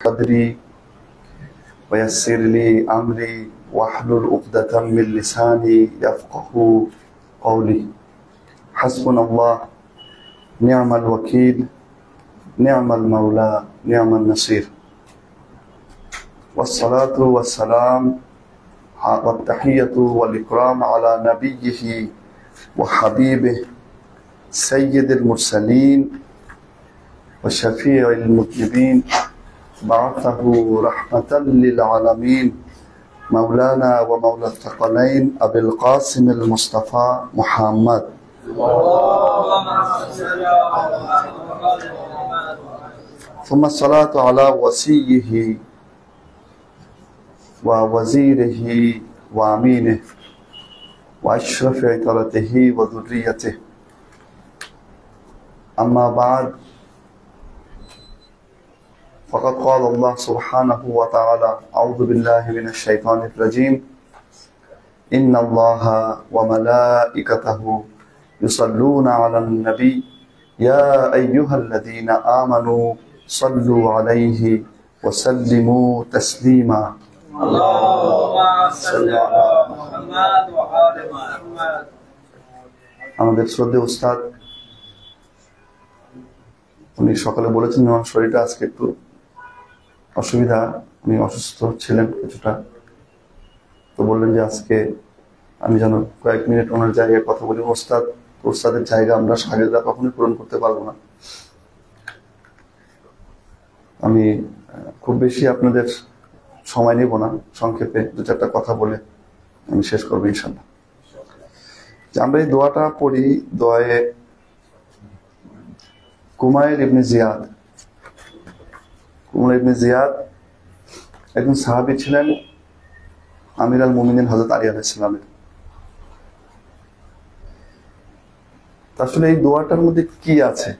صدري ويسر لي أمري واحلل عقدة من لساني يفقه قولي. حسبنا الله نعم الوكيل نعم المولى نعم النصير. والصلاة والسلام والتحية والإكرام على نبيه وحبيبه سيد المرسلين وشفيع المذنبين بعثه رحمة للعالمين مولانا ومولى الثقلين أبي القاسم المصطفى محمد. ثم الصلاة على وصيه ووزيره وأمينه وأشرف عطرته وذريته. أما بعد فقد قال الله سبحانه وتعالى أعوذ بالله من الشيطان الرجيم إن الله وملائكته يصلون على النبي يا أيها الذين آمنوا صلوا عليه وسلموا تسليما. اللهم صل على محمد وآل محمد. আমাদের শ্রদ্ধেয় উস্তাদ উনি সকালে বলেছেন আমার শরীরটা আজকে একটু অসুবিধা, উনি অসুস্থ ছিলেন কিছুটা, তো বললেন যে আজকে আমি যেন কয়েক মিনিট ওনার জায়গায় কথা বলি। ওস্তাদের জায়গা আমরা শাগিররা কখনোই পূরণ করতে পারবো না। আমি খুব বেশি আপনাদের সময় নেব না, সংক্ষেপে দু চারটা কথা বলে আমি শেষ করবো ইনশাল্লাহ। আমরা এই দোয়াটা পড়ি, দোয়ায়ে কুমাইর ইবনে জিয়াদ। কুমাইর ইবনে জিয়াদ একজন সাহাবী ছিলেন আমির আল মুমিনিন হযরত আলী আলাইহিস সালামের। আসলে এই দোয়াটার মধ্যে কি আছে,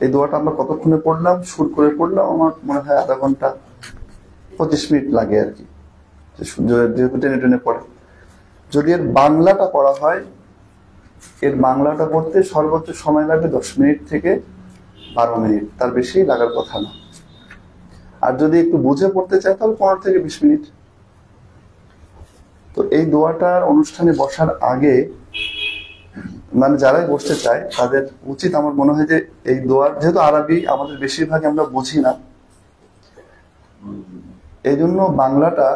এই দোয়াটা আমরা কতক্ষণে পড়লাম, সুর করে পড়লাম, আমার মনে হয় আধা ঘন্টা 25 মিনিট লাগে আর কি, যেহেতু টেনে টেনে পড়ে। যদি এর বাংলাটা পড়া হয়, এর বাংলাটা পড়তে সর্বোচ্চ সময় লাগবে 10 মিনিট থেকে 12 মিনিট, তার বেশি লাগার কথা না। আর যদি একটু বুঝে পড়তে চায় তাহলে 15 থেকে 20 মিনিট। তো এই দোয়াটার অনুষ্ঠানে বসার আগে মানে যারাই বসতে চায় তাদের উচিত, আমার মনে হয় যে এই দোয়ার, যেহেতু আরবি আমাদের বেশিরভাগ আমরা বুঝি না, এই জন্য বাংলাটা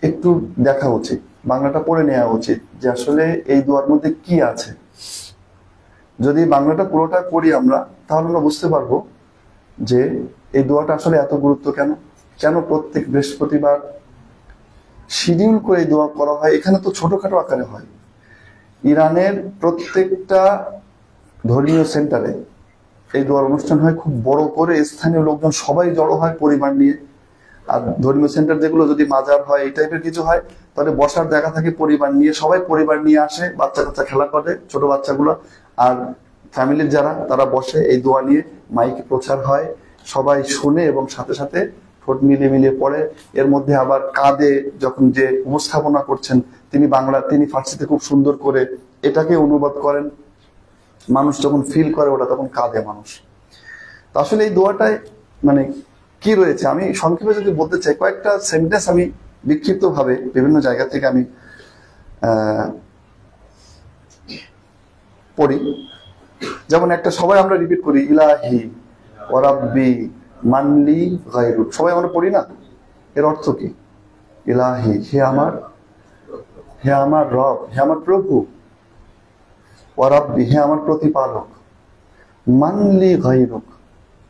একটু দেখা উচিত, বাংলাটা পড়ে নেওয়া উচিত যে আসলে এই দোয়ার মধ্যে কি আছে। যদি বাংলাটা পুরোটা পড়ি আমরা, তাহলে আমরা বুঝতে পারবো যে এই দোয়াটা আসলে এত গুরুত্ব কেন, কেন প্রত্যেক বৃহস্পতিবার শিডিউল করে এই দোয়া করা হয়। এখানে তো ছোটখাটো আকারে হয়, ইরানের প্রত্যেকটা ধর্মীয় সেন্টারে এই দোয়ার অনুষ্ঠান হয় খুব বড় করে, স্থানীয় লোকজন সবাই জড়ো হয় পরিবার নিয়ে। আর ধর্মীয় সেন্টার যেগুলো যদি মাজার হয় এই টাইপের কিছু হয়, তাহলে বসার জায়গা থাকে পরিবার নিয়ে, সবাই পরিবার নিয়ে আসে, বাচ্চা কাচ্চা খেলা করে, ছোট বাচ্চাগুলো, আর ফ্যামিলির যারা তারা বসে এই দোয়া নিয়ে, মাইকে প্রচার হয়, সবাই শুনে এবং সাথে সাথে ঠোঁট মিলিয়ে মিলিয়ে পড়ে। এর মধ্যে আবার কাঁদে, যখন যে উপস্থাপনা করছেন তিনি ফার্সিতে খুব সুন্দর করে এটাকে অনুবাদ করেন, মানুষ যখন ফিল করে ওটা তখন কাঁদে মানুষ। তো আসলে এই দোয়াটায় মানে কি রয়েছে আমি সংক্ষেপে যদি বলতে চাই, কয়েকটা সেন্টেন্স আমি বিক্ষিপ্ত ভাবে বিভিন্ন জায়গা থেকে আমি পড়ি। যেমন একটা সবাই আমরা রিপিট করি, ইলাহি ওয়া রাব্বি মানলি গায়রুক, সবাই আমরা পড়ি না? এর অর্থ কি? ইলাহি, হে আমার রব, হে আমার প্রভু, ওয়া রাব্বি, হে আমার প্রতিপালক, মানলি গায়রুক,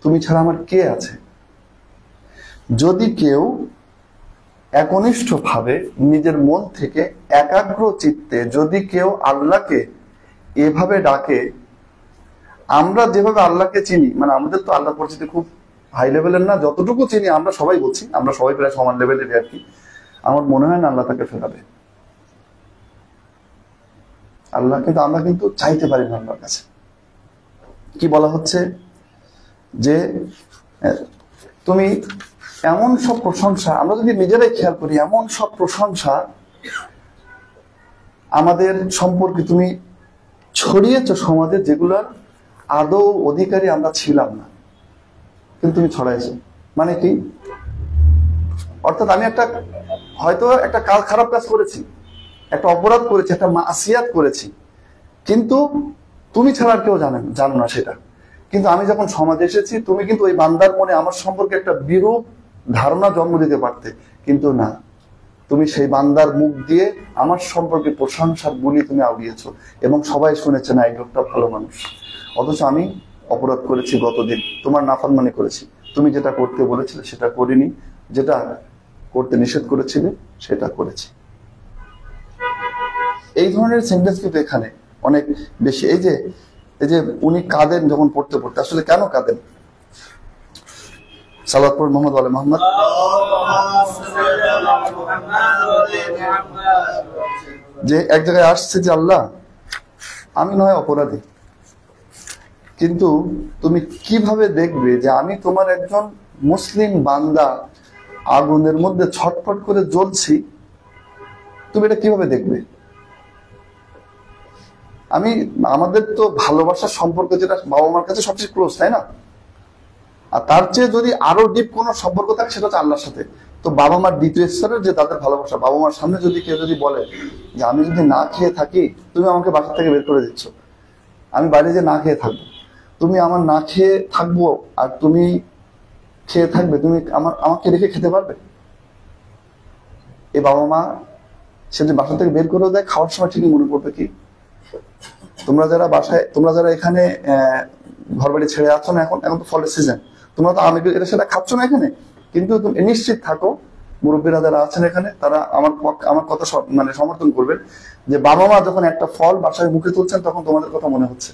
তুমি ছাড়া আমার কে আছে। যদি কেউ একনিষ্ঠ ভাবে নিজের মন থেকে একাগ্র চিত্তে যদি কেউ আল্লাহকে এভাবে ডাকে, আমরা যেভাবে আল্লাহকে চিনি, মানে আমাদের তো আল্লাহ পরিচিতি খুব হাই লেভেলের না, যতটুকু চিনি আমরা সবাই বলছি, আমরা সবাই প্রায় সমান লেভেলের আর কি। আমার মনে হয় না আল্লাহ তাকে ফেরাবে। আমরা কিন্তু চাইতে পারি না আল্লাহর কাছে। কি বলা হচ্ছে যে তুমি এমন সব প্রশংসা, আমরা যদি নিজেরাই খেয়াল করি, এমন সব প্রশংসা আমাদের সম্পর্কে তুমি ছড়িয়েছ সমাজে, যেগুলোর আদৌ অধিকারী আমরা ছিলাম না। কিন্তু তুমি ছড়াইছো। মানে কি? অর্থাৎ আমি হয়তো একটা খারাপ কাজ করেছি, একটা অপরাধ করেছি, একটা মাসিয়াত করেছি, কিন্তু তুমি ছাড়া আর কেউ জানো না সেটা। কিন্তু আমি যখন সমাজে এসেছি, তুমি কিন্তু ওই বান্দার মনে আমার সম্পর্কে একটা বিরূপ ধারণা জন্ম দিতে পারতে, কিন্তু না, তুমি সেই বান্দার মুখ দিয়ে আমার সম্পর্কে প্রশংসার বুলি তুমি আউড়িয়েছো, এবং সবাই শুনেছে না এই লোকটা ভালো মানুষ। অথচ আমি অপরাধ করেছি, গতদিন তোমার নাফরমানি করেছি, তুমি যেটা করতে বলেছিলে সেটা করিনি, যেটা করতে নিষেধ করেছিলে সেটা করেছি। এই ধরনের সেন্টেন্স কিন্তু এখানে অনেক বেশি। এই যে উনি কাঁদেন যখন পড়তে পড়তে, আসলে কেন কাঁদেন? সালাত পড়ুন মোহাম্মদ আলে মোহাম্মদ। যে এক জায়গায় আসছে যে আল্লাহ, আমি নয় অপরাধী, কিন্তু তুমি কিভাবে দেখবে যে আমি তোমার একজন মুসলিম বান্দা আগুনের মধ্যে ছটফট করে জ্বলছি, তুমি এটা কিভাবে দেখবে? আমাদের তো ভালোবাসার সম্পর্ক যেটা বাবা মার কাছে সবচেয়ে ক্লোজ, তাই না? আর তার চেয়ে যদি আরো ডিপ কোনো সম্পর্ক থাকে সেটা হচ্ছে আল্লাহর সাথে। তো বাবা মার দ্বিতীয় স্তরের যে তাদের ভালোবাসা, বাবা মার সামনে যদি কেউ যদি বলে যে আমি যদি না খেয়ে থাকি, তুমি আমাকে বাসা থেকে বের করে দিচ্ছ, আমি বাইরে যে না খেয়ে থাকবো, তুমি আমার না খেয়ে থাকবো আর তুমি খেয়ে থাকবে, তুমি আমাকে রেখে খেতে পারবে? এই বাবা মা সে যে বাসা থেকে বের করেও দেয়, খাওয়ার সময় ঠিকই মনে পড়বে কি, তোমরা যারা এখানে ঘর বাড়ি ছেড়ে আছো না, এখন তো ফলের সিজন, তোমরা তো আমি এটা সেটা খাচ্ছ না এখানে, কিন্তু তুমি নিশ্চিত থাকো, মুরব্বীরা যারা আছেন এখানে তারা আমার কথা মানে সমর্থন করবেন, যে বাবা মা যখন একটা ফল বাসায় মুখে তুলছেন তখন তোমাদের কথা মনে হচ্ছে।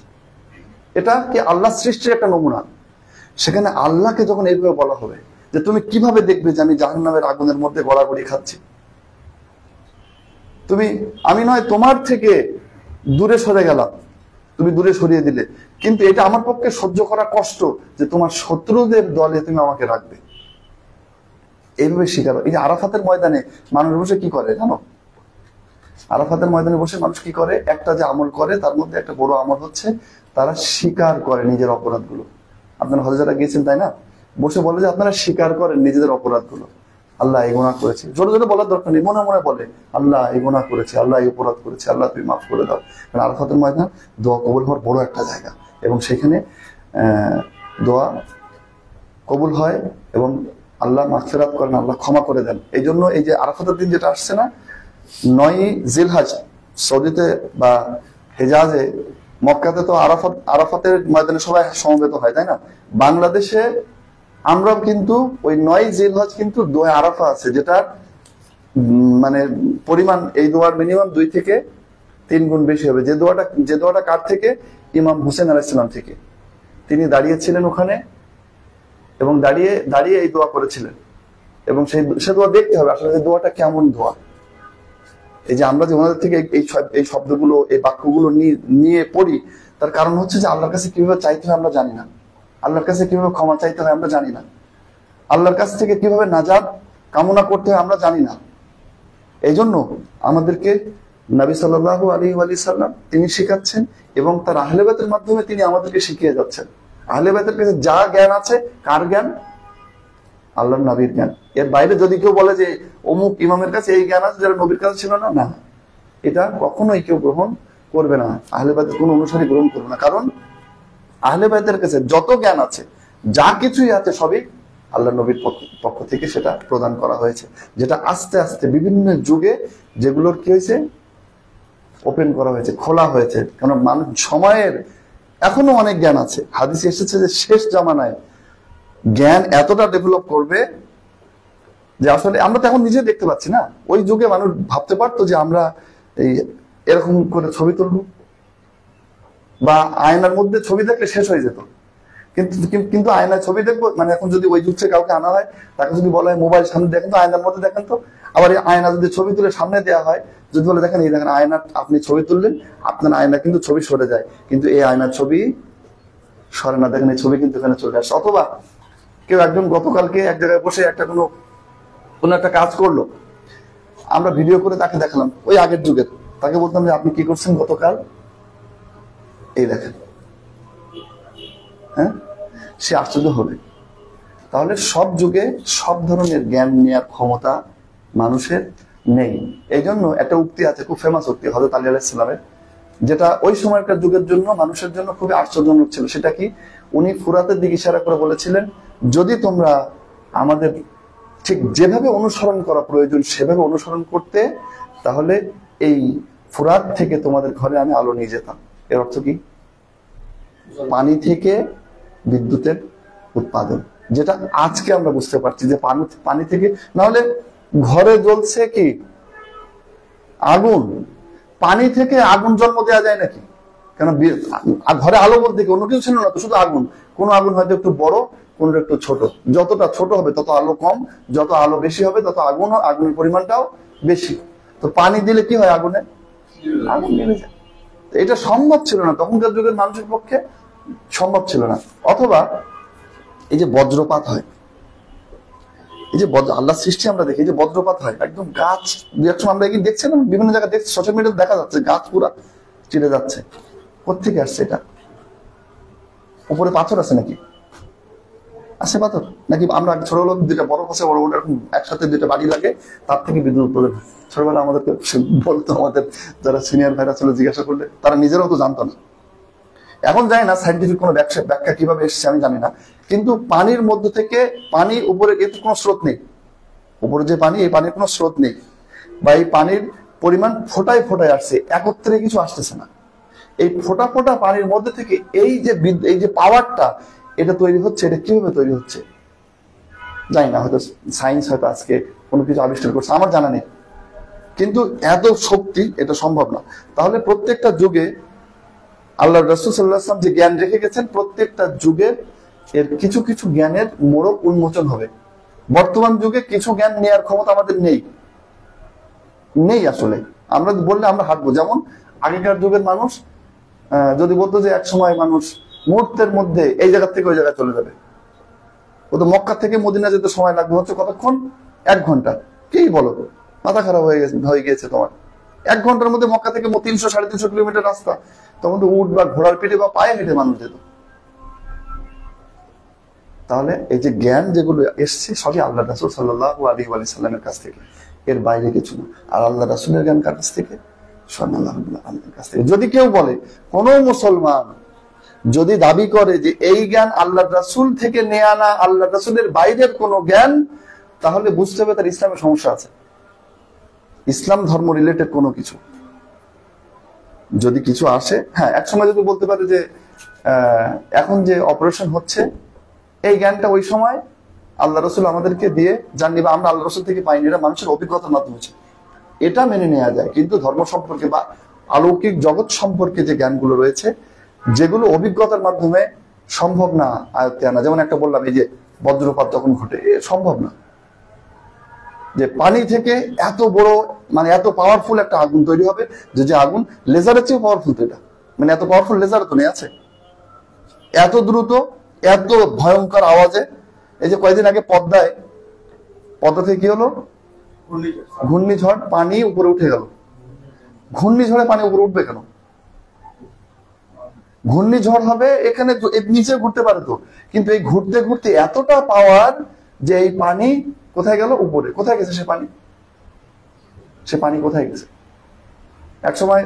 এটা কি আল্লাহ সৃষ্টির একটা নমুনা। সেখানে আল্লাহকে যখন এইভাবে বলা হবে যে তুমি কিভাবে দেখবে যে আমি জাহান্নামের আগুনের মধ্যে গড়াগড়ি খাচ্ছি, আমি নয় তোমার থেকে দূরে সরে গেলাম, তুমি দূরে সরিয়ে দিলে, কিন্তু এটা আমার পক্ষে সহ্য করা কষ্ট যে তোমার শত্রুদের দলে তুমি আমাকে রাখবে। এইভাবে স্বীকার। এই যে আরাফাতের ময়দানে মানুষ বসে কি করে জানো? আরাফাতের ময়দানে বসে মানুষ কি করে? একটা যে আমল করে তার মধ্যে একটা বড় আমল হচ্ছে তারা স্বীকার করে নিজের অপরাধগুলো। আপনারা হজে যারা গিয়েছেন তাই না, বসে বলে যে আপনারা স্বীকার করেন নিজেদের অপরাধগুলো। আল্লাহ এই গুনাহ করেছি, জোরে জোরে বলার দরকার নেই, মনে মনে বলে আল্লাহ এই গুনাহ করেছি, আল্লাহ এই অপরাধ করেছি, আল্লাহ তুমি মাফ করে দাও। কারণ আরাফাতের ময়দান দোয়া কবুল হওয়ার বড় একটা জায়গা, এবং সেখানে দোয়া কবুল হয় এবং আল্লাহ মাগফিরাত করেন, আল্লাহ ক্ষমা করে দেন। এই জন্য এই যে আরাফাতের দিন যেটা আসছে না, 9 জিলহজ, সৌদিতে বা হেজাজে, মক্কাতে তো আরাফাতের ময়দানে সবাই সমবেত হয়, তাই না? বাংলাদেশে আমরাও কিন্তু ওই 9 জিলহজ কিন্তু দোয়া আরাফা আছে, যেটা মানে পরিমাণ এই দোয়ার মিনিমাম 2 থেকে 3 গুণ বেশি হবে। যে দোয়াটা কার থেকে? ইমাম হুসেন আলাইহিস সালাম থেকে। তিনি দাঁড়িয়েছিলেন ওখানে এবং দাঁড়িয়ে এই দোয়া করেছিলেন, এবং সে দোয়া দেখতে হবে আসলে দোয়াটা কেমন দোয়া। এই যে আমরা যে ওনাদের থেকে এই শব্দগুলো, এই বাক্যগুলো নিয়ে পড়ি, তার কারণ হচ্ছে যে আল্লাহর কাছে কিভাবে চাইতে হয় আমরা জানি না, আল্লাহর কাছে কিভাবে ক্ষমা চাইতে হয় আমরা জানি না, আল্লাহর কাছ থেকে কিভাবে নাজাত কামনা করতে হয় আমরা জানি না। এই জন্য আমাদেরকে নবী সাল্লাল্লাহু আলাইহি ওয়া সাল্লাম তিনি শিখাচ্ছেন, এবং তার আহলে বাইতের মাধ্যমে তিনি আমাদেরকে শিখিয়ে যাচ্ছেন। আহলে বাইতের কাছে যা জ্ঞান আছে, কার জ্ঞান? আল্লাহর নবীর জ্ঞান। এর বাইরে যদি কেউ বলে যে অমুক ইমামের কাছে এই জ্ঞান আছে যারা নবীর কাছে ছিল না, না, এটা কখনোই কেউ গ্রহণ করবে না, আহলে বাইতের কোনো অনুসারী গ্রহণ করবে না। কারণ আহলে বাইতের কাছে যত জ্ঞান আছে, যা কিছুই আছে, সবই আল্লাহ নবীর পক্ষ থেকে সেটা প্রদান করা হয়েছে, যেটা আস্তে আস্তে বিভিন্ন যুগে যেগুলোর কি হয়েছে, ওপেন করা হয়েছে, খোলা হয়েছে। কারণ মানুষ সময়ের এখনো অনেক জ্ঞান আছে। হাদিসে এসেছে যে শেষ জামানায় জ্ঞান এতটা ডেভেলপ করবে যে আসলে আমরা তো এখন নিজে দেখতে পাচ্ছি না। ওই যুগে মানুষ ভাবতে পারতো যে আমরা এই এরকম করে ছবি তুলবো, বা আয়নার মধ্যে ছবি দেখলে শেষ হয়ে যেত। কিন্তু আয়নায় ছবি দেখবো, মানে এখন যদি ওই যুগ থেকে কাউকে আনা হয়, তাকে যদি বলা হয় মোবাইল সামনে দেখেন তো, আয়নার মধ্যে দেখেন তো, আবার এই আয়না যদি ছবি তুলে সামনে দেওয়া হয়, যদি বলে দেখেন এই দেখেন আয়না, আপনি ছবি তুললেন, আপনার আয়না কিন্তু ছবি সরে যায়, কিন্তু এই আয়নার ছবি সরে না, দেখেন এই ছবি কিন্তু এখানে চলে আসে। অথবা কেউ একজন গতকালকে এক জায়গায় বসে একটা কোনো একটা কাজ করলো, আমরা ভিডিও করে তাকে দেখালাম, ওই আগের যুগের, তাকে বলতাম যে আপনি কি করছেন গতকাল, এই দেখেন, হ্যাঁ, সে আশ্চর্য হবে তাহলে সব যুগে সব ধরনের জ্ঞান নেওয়ার ক্ষমতা মানুষের নেই। এই জন্য একটা উক্তি আছে, খুব ফেমাস উক্তি হযরত আলী আলাইহিস সালামের, যেটা ওই সময়কার যুগের জন্য মানুষের জন্য খুবই আশ্চর্যজনক ছিল। সেটা কি, উনি ফুরাতের দিকে ইশারা করে বলেছিলেন, যদি তোমরা আমাদের ঠিক যেভাবে অনুসরণ করা প্রয়োজন সেভাবে অনুসরণ করতে, তাহলে এই ফুরাত থেকে তোমাদের ঘরে আমি আলো নিয়ে যেতাম। এর অর্থ কি? পানি থেকে বিদ্যুতের উৎপাদন, যেটা আজকে আমরা বুঝতে পারছি যে পানি থেকে, না হলে ঘরে জ্বলছে কি আগুন, পানি থেকে আগুন জন্ম দেওয়া যায় নাকি? কেন ঘরে আলো বলতে কি অন্য কিছু ছিল না তো, শুধু আগুন। কোন আগুন হয়তো একটু বড়, কোনটা একটু ছোট। যতটা ছোট হবে তত আলো কম, যত আলো বেশি হবে তত আগুনের পরিমাণটাও বেশি। তো পানি দিলে কি হয়? আগুন নিভে যায়। এটা সম্ভব ছিল না তখনকার যুগের মানুষের পক্ষে, সম্ভব ছিল না। অথবা এই যে বজ্রপাত হয়, এই যে আল্লাহ সৃষ্টি আমরা দেখি, যে বজ্রপাত হয় একদম গাছ, আমরা কি দেখছিলাম বিভিন্ন জায়গায় দেখছি, সোশ্যাল মিডিয়াতে দেখা যাচ্ছে গাছ পুরা চিড়ে যাচ্ছে। কোত্থেকে আসছে এটা? উপরে পাথর আছে নাকি? আছে পাথর নাকি? আমরা ছোট লোক দুইটা বড় কাছে বড় এরকম একসাথে দুইটা বাড়ি লাগে, তার থেকে বিদ্যুৎ উৎপাদন। ছোটবেলা আমাদেরকে বলতো, আমাদের যারা সিনিয়র ভাইরা ছিল জিজ্ঞাসা করলে, তারা নিজেরাও তো জানতো না। এখন জানি না সাইন্টিফিক কোনো ব্যাখ্যা কিভাবে এসেছে আমি জানি না, কিন্তু পানির মধ্য থেকে পানি উপরে, এর কোনো স্রোত নেই। উপরে যে পানি, এই পানির কোনো স্রোত নেই, বা এই পানির পরিমাণ ফোটায় ফোটায় আসছে, একত্রে কিছু আসতেছে না। এই ফোটা ফোটা পানির মধ্যে থেকে এই যে পাওয়ারটা এটা তৈরি হচ্ছে, এটা কিভাবে তৈরি হচ্ছে জানি না। হয়তো সায়েন্স হয়তো আজকে কোনো কিছু আবিষ্কার করছে, আমার জানা নেই। কিন্তু এত শক্তি, এটা সম্ভব না। তাহলে প্রত্যেকটা যুগে আল্লাহ রাসূল সাল্লাল্লাহু আলাইহি ওয়াসাল্লাম যে জ্ঞান রেখে গেছেন, প্রত্যেকটা যুগে এর কিছু কিছু জ্ঞানের মোড়ক উন্মোচন হবে। বর্তমান যুগে কিছু জ্ঞান নেওয়ার ক্ষমতা আমাদের নেই আসলে। আমরা বললে আমরা হাঁটবো। যেমন আগেকার যুগের মানুষ যদি বলতো যে এক সময় মানুষ মুহূর্তের মধ্যে এই জায়গা থেকে ওই জায়গায় চলে যাবে, ও তো মক্কা থেকে মদিনা যেতে সময় লাগবে হচ্ছে কতক্ষণ? 1 ঘন্টা। কি বলো, মাথা খারাপ হয়ে গিয়েছে তোমার? 1 ঘন্টার মধ্যে মক্কা থেকে 300-350 কিলোমিটার রাস্তা, তখন তো উট বা ঘোড়ার পিঠে বা পায়ে হেঁটে মানুষ যেত। তাহলে এই যে জ্ঞান যেগুলো এসছে সবই আল্লাহ রাসূল সাল্লাল্লাহু আলাইহি ওয়াসাল্লামের কাছ থেকে, এর বাইরে কিছু না। আর আল্লাহ রাসূলের জ্ঞান কার কাছ থেকে? সাল্লাল্লাহু আলাইহি কাছ থেকে। যদি কেউ বলে, কোন মুসলমান যদি দাবি করে যে এই জ্ঞান আল্লাহ রাসূল থেকে নেয়া না, আল্লাহ রাসূলের বাইরের কোনো জ্ঞান, তাহলে বুঝতে হবে তার ইসলামের সমস্যা আছে। ইসলাম ধর্ম রিলেটেড কোনো কিছু যদি কিছু আসে, হ্যাঁ, এক সময় যদি বলতে পারে যে এখন যে অপারেশন হচ্ছে, এই জ্ঞানটা ওই সময় আল্লাহ রাসূল আমাদেরকে দিয়ে জানিয়ে, বা আমরা আল্লাহ রাসূল থেকে পাইনি, এটা মানুষের অভিজ্ঞতার মাধ্যমে হচ্ছে, এটা মেনে নেওয়া যায়। কিন্তু ধর্ম সম্পর্কে বা অলৌকিক জগৎ সম্পর্কে যে জ্ঞানগুলো রয়েছে, যেগুলো অভিজ্ঞতার মাধ্যমে সম্ভব না আয়ত্তে আনা, যেমন একটা বললাম, এই যে বজ্রপাত যখন ঘটে, সম্ভব না যে পানি থেকে এত বড়, মানে এত পাওয়ারফুল একটা আগুন তৈরি হবে, যে আগুন লেজারের চেয়ে পাওয়ারফুল। তো এটা মানে এত পাওয়ারফুল লেজার তো নেই আছে, এত দ্রুত, এত ভয়ঙ্কর আওয়াজে। এই যে কয়েকদিন আগে পদ্মা থেকে কি হলো? ঘূর্ণিঝড়, পানি উপরে উঠে গেল। ঘূর্ণিঝড়ে পানি উপরে উঠবে কেন? ঘূর্ণিঝড় হবে এখানে নিচে ঘুরতে পারে তো, কিন্তু এই ঘুরতে ঘুরতে এতটা পাওয়ার যে এই পানি কোথায় গেল? উপরে। কোথায় গেছে সে পানি কোথায় গেছে? এক সময়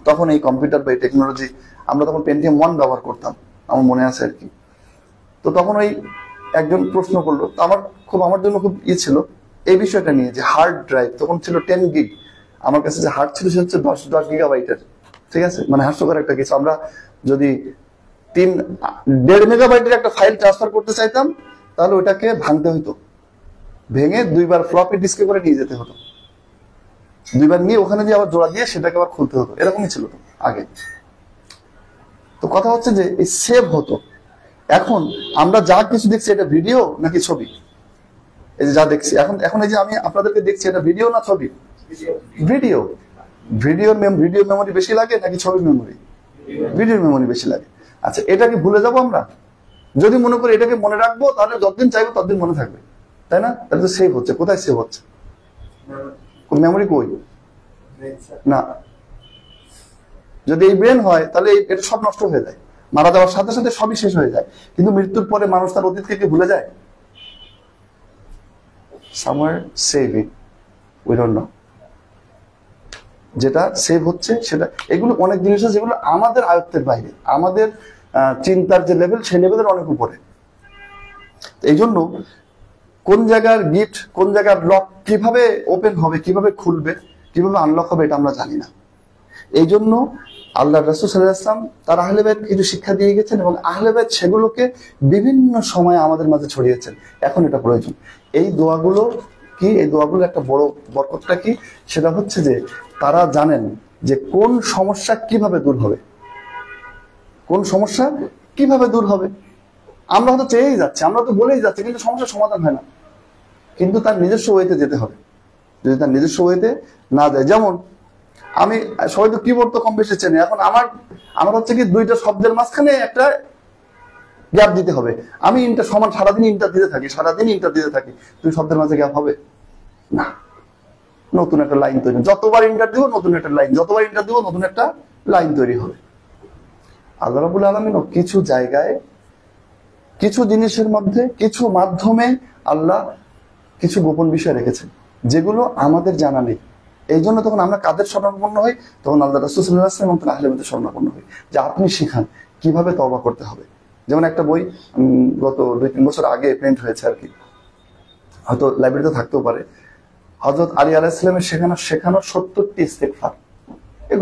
তখন এই কম্পিউটার বা এই টেকনোলজি, আমরা তখন পেন্টিয়াম 1 ব্যবহার করতাম, আমার মনে আছে আর কি। তো তখন ওই একজন প্রশ্ন করলো, আমার জন্য খুব ছিল এই বিষয়টা নিয়ে, যে হার্ড ড্রাইভ তখন ছিল 10 গিগ, আমার কাছে যে হার্ড ছিল সে হচ্ছে 10 গিগাবাইটের। ঠিক আছে, মানে হাস্যকর একটা কিছু। আমরা যদি 1.5 মেগাবাইটের একটা ফাইল ট্রান্সফার করতে চাইতাম, তাহলে ওটাকে ভাঙতে হইতো, ভেঙে 2বার ফ্লপি ডিস্কে করে নিয়ে যেতে হতো, 2বার নিয়ে ওখানে দিয়ে আবার জোড়া দিয়ে সেটাকে আবার খুলতে হতো। এরকমই ছিল তো আগে। তো কথা হচ্ছে যে এই সেভ হতো। এখন আমরা যা কিছু দেখছি, এটা ভিডিও নাকি ছবি? এই যে যা দেখছি এখন এই যে আমি আপনাদেরকে দেখছি, এটা ভিডিও না ছবি? ভিডিও মেমোরি বেশি লাগে নাকি ছবির মেমোরি? ভিডিওর মেমোরি বেশি লাগে। আচ্ছা, এটাকে ভুলে যাবো আমরা? যদি মনে করি এটাকে মনে রাখবো, তাহলে যতদিন চাইবো ততদিন মনে থাকবে, তাই না? তাহলে তো সেভ হচ্ছে। কোথায় সেভ হচ্ছে? মেমোরি কই? না। যদি এই ব্রেন হয়, তাহলে এটা সব নষ্ট হয়ে যায়, মারা যাওয়ার সাথে সাথে সবই শেষ হয়ে যায়। কিন্তু মৃত্যুর পরে মানুষ তার অতীতকে ভুলে যায়? somewhere saving, we don't know. যেটা সেভ হচ্ছে সেটা, এগুলো অনেক জিনিস আছে যেগুলো আমাদের আয়ত্তের বাইরে, আমাদের চিন্তার যে লেভেল সেই লেভেলের অনেক উপরে। এই জন্য কোন জায়গার গিট, কোন জায়গার লক কিভাবে ওপেন হবে, কিভাবে খুলবে, কিভাবে আনলক হবে, এটা আমরা জানি না। এই জন্য আল্লাহ রাসূল সাল্লাল্লাহু আলাইহি ওয়াসাল্লাম তার আহলে বাইত কিছু শিক্ষা দিয়ে গেছেন এবং আহলে বাইত সেগুলোকে বিভিন্ন সময় আমাদের মাঝে ছড়িয়েছেন। এখন এটা প্রয়োজন। এই দোয়াগুলো কি, এই দোয়াগুলো একটা বড় বরকতটা কি, সেটা হচ্ছে যে তারা জানেন যে কোন সমস্যা কিভাবে দূর হবে, কোন সমস্যা কিভাবে দূর হবে। আমরা হয়তো চেয়েই যাচ্ছি, আমরা তো বলেই যাচ্ছি, কিন্তু সমস্যার সমাধান হয় না। কিন্তু তার নিজস্ব ওয়েতে যেতে হবে। যদি তার নিজস্ব ওয়েতে না যায়, যেমন আমি, সবাই তো কিবোর্ড তো কম বেশি চেনে, এখন আমার হচ্ছে কি দুইটা শব্দের মাঝখানে একটা গ্যাপ দিতে হবে। আমি সারাদিন ইন্টার দিতে থাকি, দুই শব্দের মাঝে গ্যাপ হবে না। নতুন একটা লাইন তৈরি, যতবার ইন্টার দিব নতুন একটা লাইন, যতবার ইন্টার দিব নতুন একটা লাইন তৈরি হবে। আল্লাহ রাব্বুল আলামিনও কিছু জায়গায়, কিছু জিনিসের মধ্যে, কিছু মাধ্যমে আল্লাহ কিছু গোপন বিষয় রেখেছেন যেগুলো আমাদের জানা নেই। এই জন্য তখন আমরা কাদের শরণাপন্ন হই, তখন আল্লাহ রাসূল সাল্লাল্লাহু আলাইহি ওয়াসাল্লাম এবং আহলে বাইতের শরণাপন্ন হই, যে আপনি শিখান কিভাবে তওবা করতে হবে। যেমন একটা বই গত 2-3 বছর আগে প্রিন্ট হয়েছে আর কি, হয়তো লাইব্রেরিতে থাকতেও পারে, হযরত আলী আলাইহিস সালামের শেখানো 70টি ইস্তেগফার। এই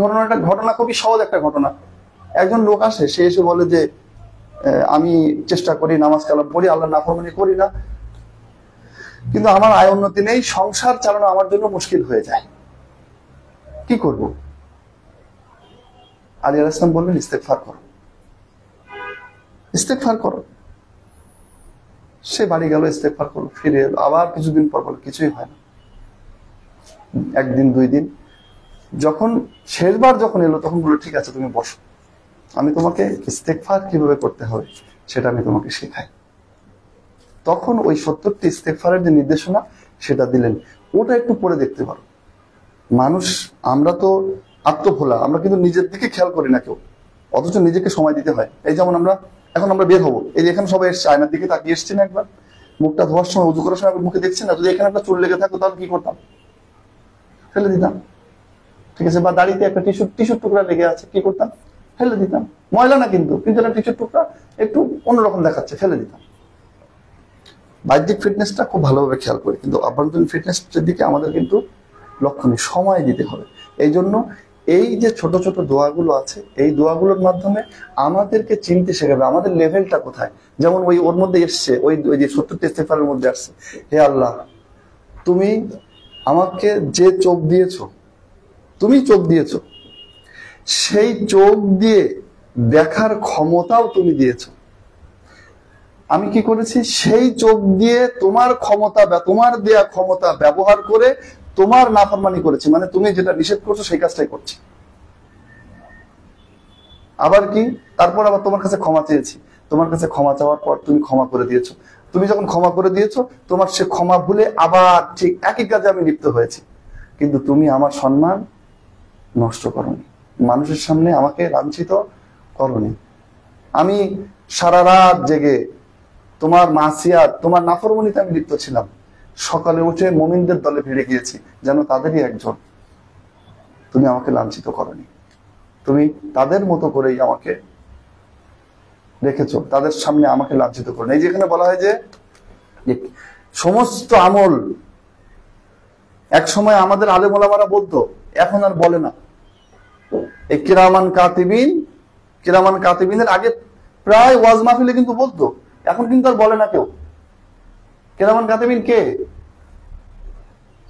ঘটনা খুবই সহজ একটা ঘটনা। একজন লোক আসে, সে এসে বলে যে আমি চেষ্টা করি, নামাজ কালাম পড়ি, আল্লাহর নাফরমানি করি না, কিন্তু আমার আয় উন্নতি নেই, সংসার চালানো আমার জন্য মুশকিল হয়ে যায়, কি করব? আলী আলাইহিস সালাম বললেন ইস্তেগফার করো, ইস্তেগফার করো। সে বাড়ি গেল, ইস্তেগফার করলো, ফিরে এলো, আবার কিছুদিন পর বলে কিছুই হয় না। একদিন, 2 দিন, যখন শেষবার যখন এলো, তখন বললো ঠিক আছে তুমি বসো, আমি তোমাকে ইস্তেগফার কিভাবে করতে হবে সেটা আমি তোমাকে শেখাই। তখন ওই 70টি ইস্তেগফারের যে নির্দেশনা সেটা দিলেন, ওটা একটু পড়ে দেখতে পারো। মানুষ, আমরা তো আত্মভোলা, আমরা কিন্তু নিজের দিকে খেয়াল করি না কেউ, অথচ নিজেকে সময় দিতে হয়। এই যেমন এখন আমরা বের হবো, এই যে এখানে সবাই এসছে, আয়নার দিকে তাকিয়ে এসছি না একবার, মুখটা ধোয়ার সময়, উজু করার সময় মুখে দেখছি না, যদি এখানে একটা চুল লেগে থাকতো তাহলে কি করতাম? ফেলে দিতাম, ঠিক আছে? বা দাড়িতে একটা টিস্যুর টুকরা লেগে আছে, কি করতাম? ফেলে দিতাম। ময়লা না কিন্তু একটা টিস্যুর টুকরা একটু অন্যরকম দেখাচ্ছে, ফেলে দিতাম। বাহ্যিক ফিটনেসটা খুব ভালোভাবে খেয়াল করি, কিন্তু আভ্যন্তরীণ ফিটনেসের দিকে আমাদের কিন্তু লক্ষ্য নেই, সময় দিতে হবে। এই জন্য এই যে ছোট ছোট দোয়াগুলো আছে, এই দোয়াগুলোর মাধ্যমে আমাদেরকে চিনতে শেখাবে আমাদের লেভেলটা কোথায়। যেমন ওর মধ্যে এসছে, ওই যে 70টি ইস্তেগফারের মধ্যে আসছে, হে আল্লাহ, তুমি আমাকে যে চোখ দিয়েছো, তুমি চোখ দিয়েছো, সেই চোখ দিয়ে দেখার ক্ষমতাও তুমি দিয়েছো। আমি কি করেছি? সেই চোখ দিয়ে তোমার ক্ষমতা, তোমার দেয়া ক্ষমতা ব্যবহার করে তোমার নাফরমানি করেছি, মানে তুমি যেটা নিষেধ করছো সেই কাজটাই করছি। আবার কি, তারপর আবার তোমার কাছে ক্ষমা চেয়েছি, তোমার কাছে ক্ষমা চাওয়ার পর তুমি ক্ষমা করে দিয়েছো। তুমি যখন ক্ষমা করে দিয়েছো, তোমার সে ক্ষমা ভুলে আবার ঠিক একই কাজে আমি লিপ্ত হয়েছি, কিন্তু তুমি আমার সম্মান নষ্ট করনি, মানুষের সামনে আমাকে লাঞ্ছিত করনি। আমি সারা রাত জেগে তোমার মাসিয়াত, তোমার নাফরমানিতে আমি লিপ্ত ছিলাম, সকালে উঠে মুমিনদের দলে ভিড়ে গিয়েছি, যেন তাদেরই একজন। তুমি আমাকে লাঞ্ছিত করনি, তুমি তাদের মতো করেই আমাকে রেখেছো, তাদের সামনে আমাকে লাঞ্ছিত করো। এই যেখানে বলা হয় যে সমস্ত আমল এক সময় আমাদের আলেম ওলামারা বলতো, এখন আর বলে না। এই কিরামান কাতিবিনের আগে প্রায় ওয়াজ মাহফিলে কিন্তু বলতো, এখন কিন্তু আর বলে না কেউ। কিরামান কাতিবিন কে?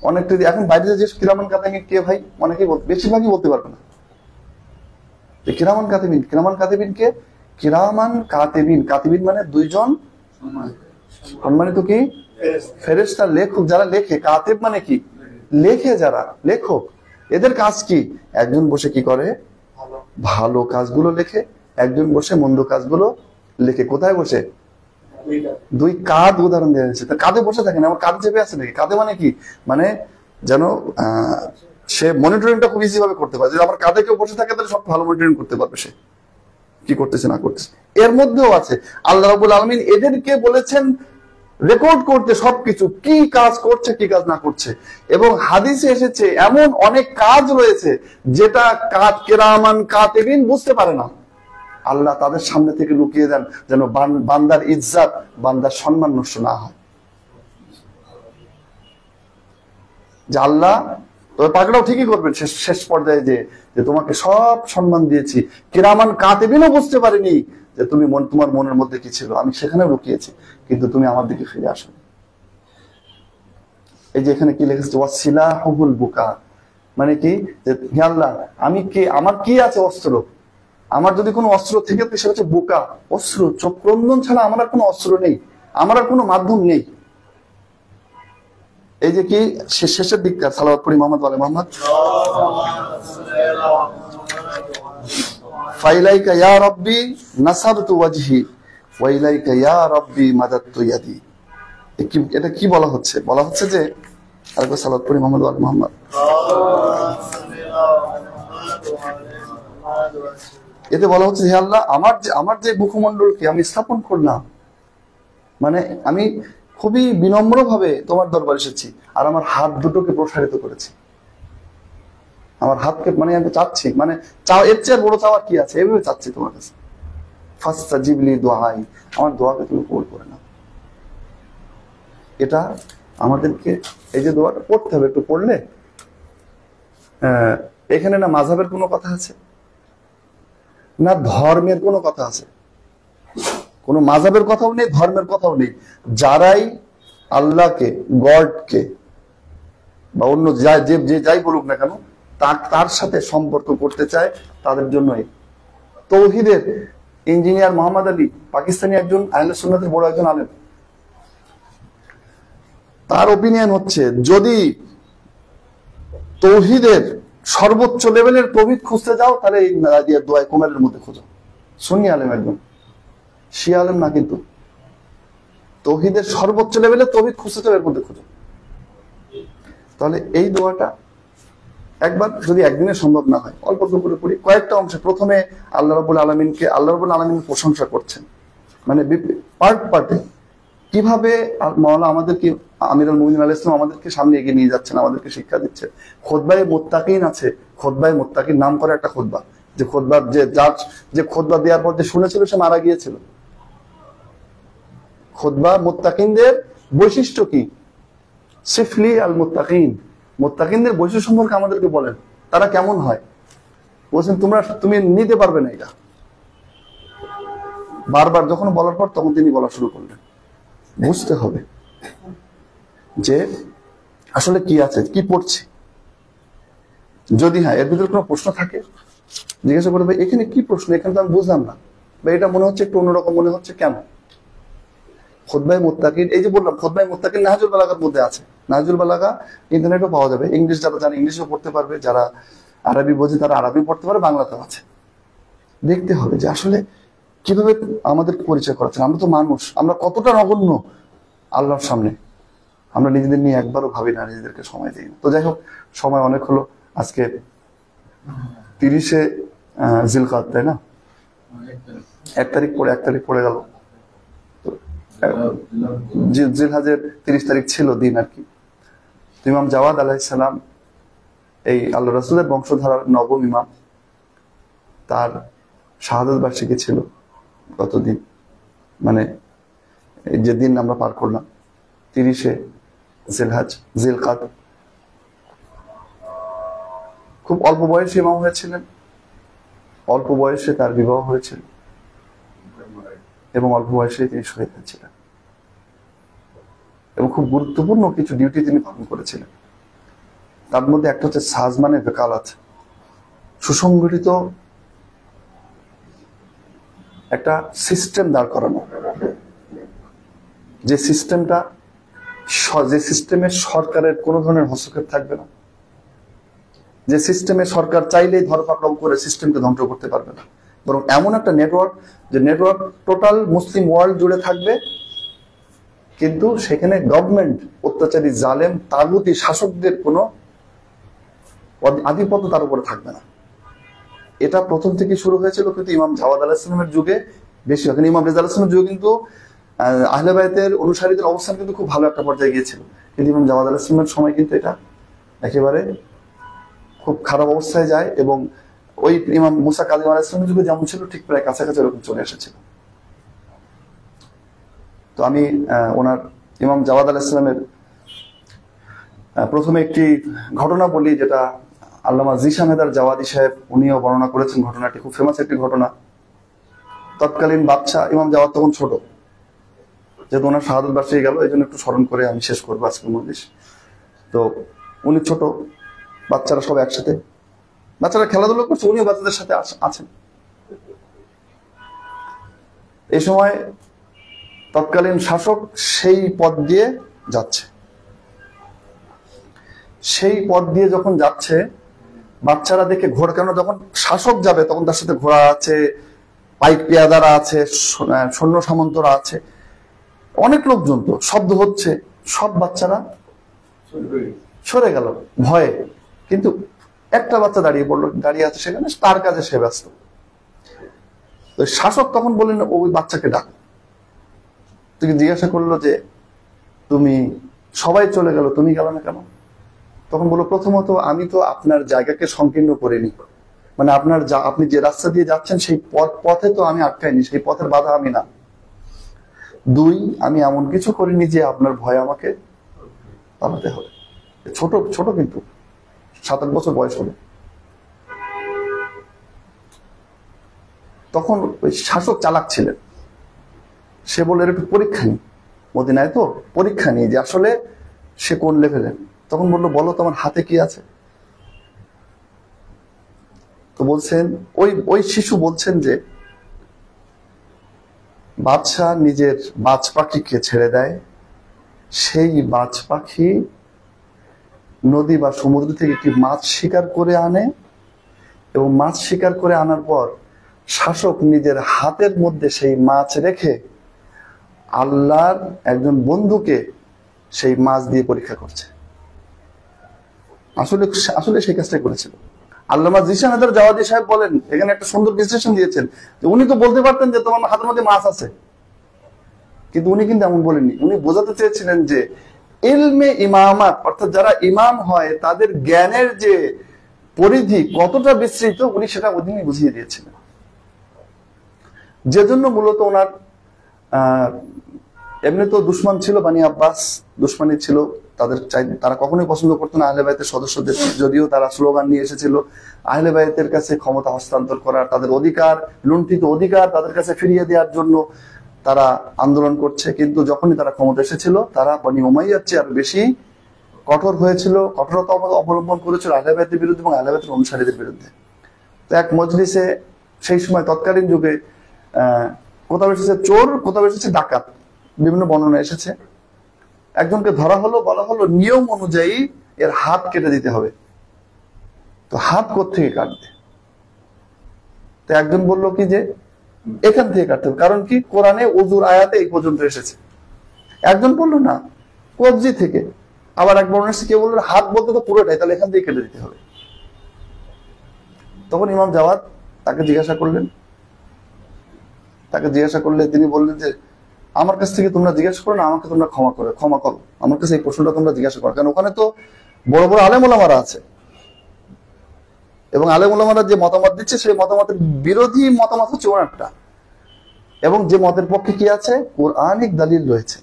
অনেকটা এখন বাইরে যে কিরামান কাতিবিন কে ভাই, অনেকেই বেশিরভাগই বলতে পারবে না। কিরামান কাতিবিন কে? কিরামান কাতিবিন মানে দুইজন সম্মানিত কি ফেরেশতা, লেখক, যারা লেখে। কাতিব মানে কি? লেখে, যারা লেখক। এদের কাজ কি? একজন বসে কি করে? ভালো কাজগুলো লেখে, একজন বসে মন্দ কাজগুলো লেখে। কোথায় বসে? দুই কাঁধ উদাহরণ দেওয়া হয়েছে। কাঁধে বসে থাকে না, আমার কাঁধ চেপে আছে নাকি? কাঁধে মানে কি? মানে যেন সে মনিটরিংটা খুব ইজি ভাবে করতে পারে। যদি আমার কাঁধে কেউ বসে থাকে, তাহলে সব ভালো মনিটরিং করতে পারবে সে কি করতেছে না করতেছে। এর মধ্যেও আছে আল্লাহ রাব্বুল আলামিন এদেরকে বলেছেন রেকর্ড করতে সবকিছু, কি কাজ করছে কি কাজ না করছে। এবং হাদিসে এসেছে এমন অনেক কাজ রয়েছে যেটা কিরামান কাতিবিন বুঝতে পারে না, আল্লাহ তাদের সামনে থেকে লুকিয়ে দেন যেন বান্দার ইজ্জত, বান্দার সম্মান নষ্ট না হয়। যে আল্লাহ তবে পাকড়াও ঠিকই করবেন শেষ পর্যায়ে, যে তোমাকে সব সম্মান দিয়েছি, কিরামান কাতিবিনও বুঝতে পারিনি যে তুমি তোমার মনের মধ্যে কি ছিল, আমি সেখানে লুকিয়েছি, কিন্তু তুমি আমার দিকে ফিরে আসো। এই যে এখানে কি লিখেছে, ওয়াসিলাহুল বুকা, মানে কি যে হে আল্লাহ আমি কি, আমার কি আছে অস্ত্র, আমার যদি কোনো অস্ত্র থেকে সেটা হচ্ছে বুকা, অস্ত্র, চোখ ক্রন্দন ছাড়া আমার আর কোনো অস্ত্র নেই, আমার আর কোনো মাধ্যম নেই। এই যে কি শেষের দিককার সালাওয়াত পড়ি মোহাম্মদ ওয়ালে মোহাম্মদ, ফাইলাইকা ইয়া রাব্বি নাসারতু ওয়াজহি ওয়া ইলাইকা ইয়া রাব্বি মাদাদতু ইয়াদি। এটা কি বলা হচ্ছে? বলা হচ্ছে যে আরেকবার সালাওয়াত পড়ি মোহাম্মদ ওয়ালে মোহাম্মদ। এতে বলা হচ্ছে হে আল্লাহ আমার যে মুখমণ্ডলকে আমি স্থাপন করলাম, মানে আমি খুবই বিনম্র ভাবে তোমার দরবার এসেছি, আর আমার হাত দুটোকে প্রসারিত করেছি, আমার হাতকে মানে আমি চাচ্ছি, মানে এর চেয়ে বড় চাওয়ার কি আছে, এভাবে চাচ্ছি তোমার কাছে। ফাস্তাজিবলি দুআই, আমার দোয়াকে তুমি কবুল করে নাও। এটা আমাদেরকে এই যে দোয়াটা পড়তে হবে, একটু পড়লে এখানে না মাযহাবের কোনো কথা আছে, না ধর্মের কোনো কথা আছে, কোনো মাযহাবের কথাও নেই, ধর্মের কথাও নেই। যারাই আল্লাহকে, গডকে বা অন্য যে যাই বলুক না কেন, তার সাথে সম্পর্ক করতে চায়, তাদের জন্যই তৌহিদের ইঞ্জিনিয়ার মোহাম্মদ আলী, পাকিস্তানি একজন আহলে সুন্নাতের বড় একজন আলেম, তার ওপিনিয়ন হচ্ছে যদি তৌহিদের সর্বোচ্চ লেভেলের তৌহিদ খুঁজতে যাও তাহলে এই দোয়ায়ে কুমারের মধ্যে খোঁজো। সুন্নি আলেম একজন, শিয়া আলেম না, কিন্তু তৌহিদের সর্বোচ্চ লেভেলের তৌহিদ খুঁজতে চাও এর মধ্যে খোঁজো। তাহলে এই দোয়াটা একবার যদি একদিনে সম্ভব না হয়, অল্প করে পড়ি কয়েকটা অংশে। প্রথমে আল্লাহ রাব্বুল আলামিন প্রশংসা করছেন, মানে পার্টে কিভাবে মাওলানা আমাদেরকে, আমিরুল মুমিনিন আলাইহিস সালাম আমাদেরকে সামনে এগিয়ে নিয়ে যাচ্ছেন, আমাদেরকে শিক্ষা দিচ্ছেন। খুতবায়ে মুত্তাকিন আছে, খুতবায়ে মুত্তাকিন নাম করে একটা খুতবা, যে খুতবার যে খুতবা দেওয়ার পর যে শুনেছিল সে মারা গিয়েছিল। খুতবা মুত্তাকিনদের বৈশিষ্ট্য কি, সিফলি আল মুত্তাকিন, মুত্তাকিনদের বৈশিষ্ট্য সম্পর্কে আমাদেরকে বলেন, তারা কেমন হয়। বলছেন তুমি নিতে পারবে না এটা। বারবার যখন বলার পর তখন তিনি বলা শুরু করলেন। বুঝতে হবে যে আসলে কি আছে, কি পড়ছি। যদি হ্যাঁ এর ভিতরে কোনো প্রশ্ন থাকে জিজ্ঞাসা করবে, এখানে কি প্রশ্ন, এখানে তো আমি বুঝলাম না, বা এটা মনে হচ্ছে একটু অন্যরকম মনে হচ্ছে, কেন? খুতবায়ে মুত্তাকিন, এই যে বললাম খুতবায়ে মুত্তাকিন নাহজুল বালাগার মধ্যে আছে। নাহজুল বালাগা ইন্টারনেটও পাওয়া যাবে, ইংলিশ যারা জানে ইংলিশও পড়তে পারবে, যারা আরবি বোঝে তারা আরবি পড়তে পারবে, বাংলাতেও আছে। দেখতে হবে যে আসলে কিভাবে আমাদেরকে পরিচয় করাচ্ছেন। আমরা তো মানুষ, আমরা কতটা নগণ্য আল্লাহর সামনে, আমরা নিজেদের নিয়ে একবারও ভাবি না, নিজেদেরকে সময় দিই না। তো যাই হোক, সময় অনেক হলো। আজকে 30শে জিলকাদ, তাই না? 1 তারিখ পড়ে গেল। জিলহাজের 30 তারিখ ছিল দিন আর কি। ইমাম জাওয়াদ আলাইহিস সালাম, এই আল্লাহ রাসূলের বংশধারার নবম ইমাম, তার শাহাদাত বার্ষিকী ছিল গতদিন, মানে যে দিন আমরা পার করলাম 30শে জিলকাদ। খুব অল্প বয়সে ইমাম হয়েছিলেন, অল্প বয়সে তার বিবাহ হয়েছিল, এবং অল্প বয়সে তিনি শহীদ হয়েছিলেন, এবং খুব গুরুত্বপূর্ণ কিছু ডিউটি তিনি পালন করেছিলেন। তার মধ্যে একটা হচ্ছে সাজমানে বেকালাত, সুসংগঠিত একটা সিস্টেম দাঁড় করানো, যে সিস্টেমে সরকারের কোনো ধরনের হস্তক্ষেপ থাকবে না, যে সিস্টেমে সরকার চাইলেই ধরপাকড়াও করে সিস্টেমকে ধ্বংস করতে পারবে না, বরং এমন একটা নেটওয়ার্ক, যে নেটওয়ার্ক টোটাল মুসলিম ওয়ার্ল্ড জুড়ে থাকবে, কিন্তু সেখানে গভর্নমেন্ট, অত্যাচারী জালেম তাগুতি শাসকদের কোনো আধিপত্য তার উপরে থাকবে না। এটা প্রথম থেকে শুরু হয়েছিল কিন্তু ইমাম জাওয়াদ আলাইহিস সালামের যুগে বেশি হয়। ইমাম রেজা আলাইহিস সালামের যুগে কিন্তু আহলে বায়তের অনুসারীদের অবস্থান কিন্তু খুব ভালো একটা পর্যায়ে গিয়েছিল, কিন্তু ইমাম জাওয়াদ আলাইহিস সালামের সময় কিন্তু এটা একেবারে খুব খারাপ অবস্থায় যায়, এবং ওই ইমাম মুসা কালিম আলাইহিস সালামের যুগে যেমন ছিল ঠিক প্রায় কাছাকাছি এরকম চলে এসেছিল। তো আমি ওনার ইমাম জাওয়াদ আলাইহিস সালামের প্রথমে একটি ঘটনা বলি, যেটা আল্লামা জিশান হেদার জাওয়াদি সাহেব উনিও বর্ণনা করেছেন। ঘটনাটি খুব ফেমাস একটি ঘটনা। তৎকালীন বাদশা ইমাম জাওয়াদ তখন ছোট, যেহেতু ওনার শাহাদত বার্ষিকী গেল, এই জন্য একটু স্মরণ করে আমি শেষ করবো আজকের মজলিস। তো উনি ছোট, বাচ্চারা সব একসাথে, বাচ্চারা খেলাধুলা করছে, উনিও বাচ্চাদের সাথে আছেন। এই সময় তৎকালীন শাসক সেই পথ দিয়ে যাচ্ছে। সেই পথ দিয়ে যখন যাচ্ছে, বাচ্চারা দেখে ঘোড়া, কেন যখন শাসক যাবে তখন তার সাথে ঘোড়া আছে, পাইক পেয়াদারা আছে, সৈন্য সামন্তরা আছে, অনেক লোকজন, তো শব্দ হচ্ছে, সব বাচ্চারা সরে গেল ভয়ে। কিন্তু একটা বাচ্চা দাঁড়িয়ে পড়লো, দাঁড়িয়ে আছে সেখানে, তার কাজে সে ব্যস্ত। তো শাসক তখন বললেন ওই বাচ্চাকে ডাক। তুই জিজ্ঞাসা করলো যে তুমি, সবাই চলে গেল, তুমি গেল না কেন? তখন বললো, প্রথমত আমি তো আপনার জায়গাকে সংকীর্ণ করিনি, মানে আপনি যে রাস্তা দিয়ে যাচ্ছেন সেই পথে তো আমি আটকাইনি, সেই পথের বাধা আমি না। দুই, আমি এমন কিছু করিনি যে আপনার ভয় আমাকে পালাতে হবে। ছোট ছোট কিন্তু 7-8 বছর বয়স হবে। তখন ওই শাসক চালাক ছিলেন, সে বলল এর একটু পরীক্ষা নিই, মদিনায় তো পরীক্ষা নিই যে আসলে সে কোন লেভেলের। তখন বললো, বলো তোমার হাতে কি আছে? তো বলছেন, ওই শিশু বলছেন যে বাদশাহ নিজের বাজ পাখিকে ছেড়ে দেয়, সেই বাজ পাখি নদী বা সমুদ্র থেকে একটি মাছ শিকার করে আনে, এবং মাছ শিকার করে আনার পর শাসক নিজের হাতের মধ্যে সেই মাছ রেখে আল্লাহর একজন বন্ধুকে সেই মাছ দিয়ে পরীক্ষা করছে। আসলে সেই কাজটাই করেছিল। আল্লামা জিশান হেদার জাওয়াদি সাহেব বলেন, এখানে একটা সুন্দর বিশ্লেষণ দিয়েছেন, যে উনি তো বলতে পারতেন যে তোমার হাতের মধ্যে মাছ আছে, কিন্তু উনি কিন্তু এমন বলেননি। উনি বোঝাতে চেয়েছিলেন যে ইলমে ইমামাত, অর্থাৎ যারা ইমাম হয় তাদের জ্ঞানের যে পরিধি কতটা বিস্তৃত, উনি সেটা ওদিনই বুঝিয়ে দিয়েছিলেন। যে জন্য মূলত ওনার এমনি তো দুশমন ছিল, বানি আব্বাস দুশমনী ছিল, তারা কখনোই পছন্দ করতো না আহলে বাইতের সদস্যদের, যদিও তারা স্লোগান নিয়ে এসেছিল আহলে বাইতের কাছে ক্ষমতা হস্তান্তর করার, তাদের অধিকার, লুণ্ঠিত অধিকার তাদের কাছে ফিরিয়ে দেওয়ার জন্য তারা আন্দোলন করছে। কিন্তু যখনই তারা ক্ষমতা এসেছিল, তারা বনি উমাইয়ার চেয়ে আরো বেশি কঠোর হয়েছিল, কঠোরতা অবলম্বন করেছিল আহলে বাইতের বিরুদ্ধে এবং আহলে বাইতের অনুসারীদের বিরুদ্ধে। তো এক মজলিসে সেই সময় তৎকালীন যুগে কোথাও এসেছে চোর, কোথাও এসেছে ডাকাত, বিভিন্ন বর্ণনা এসেছে। একজনকে ধরা হলো, বলা হলো নিয়ম অনুযায়ী এর হাত কেটে দিতে হবে। তো হাত কোত্থেকে কাটবে? তো একজন বললো কি যে এখান থেকে কাটতে হবে, কারণ কি কোরআনে ওযুর আয়াতে এই পর্যন্ত এসেছে। একজন বললো না, কবজি থেকে। আবার এক বর্ণনা এসেছে কেউ বললো হাত বলতে তো পুরোটাই, তাহলে এখান থেকে কেটে দিতে হবে। তখন ইমাম জাওয়াদ তাকে জিজ্ঞাসা করলে তিনি বললেন যে আমার কাছ থেকে তোমরা জিজ্ঞাসা করো না, আমাকে তোমরা ক্ষমা করো, আমার কাছে এই প্রশ্নটা তোমরা জিজ্ঞাসা করো, কারণ ওখানে তো বড় বড় আলেম ওলামারা আছে, এবং আলেম ওলামারা যে মতামত দিচ্ছে সেই মতামতের বিরোধী মতামত হচ্ছে ওনারটা, এবং যে মতের পক্ষে কি আছে, কোরআনিক দলিল রয়েছে।